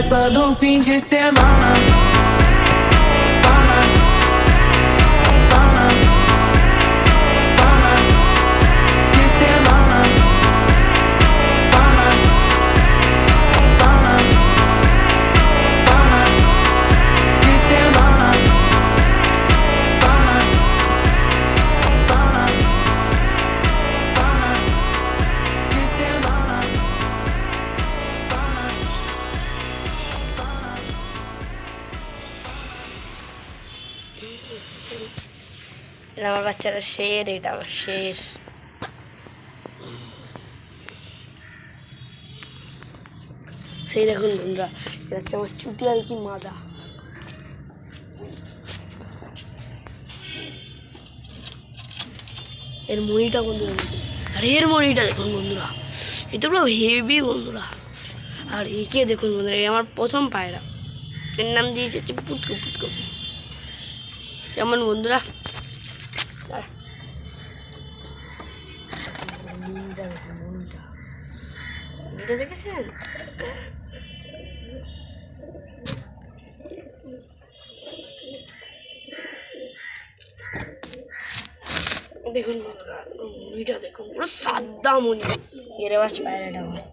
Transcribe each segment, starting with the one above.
festa do fim de semana. এটা আমার বাচ্চারা শের, এটা আমার শের। সেই দেখুন বন্ধুরা, এটা হচ্ছে আমার চুটিয়াল কি মাদা। এর মনিটা বন্ধুরা, আর এর মনিটা দেখুন বন্ধুরা, এটা পুরো হেভি বন্ধুরা। আর একে দেখুন বন্ধুরা, এই আমার প্রথম পায়রা, এর নাম দিয়েছে হচ্ছে পুটকু পুটকু। কেমন বন্ধুরা? দেখেছেন? দেখুন বন্ধুরা, মনিটা দেখুন, পুরো সাদা মনি। এর আওয়াজ পায়রাটা আমার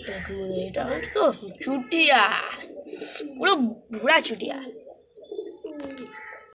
দেখুন বন্ধুরা, এটা তো চুটিয়া, পুরো বুড়া চুটিয়া।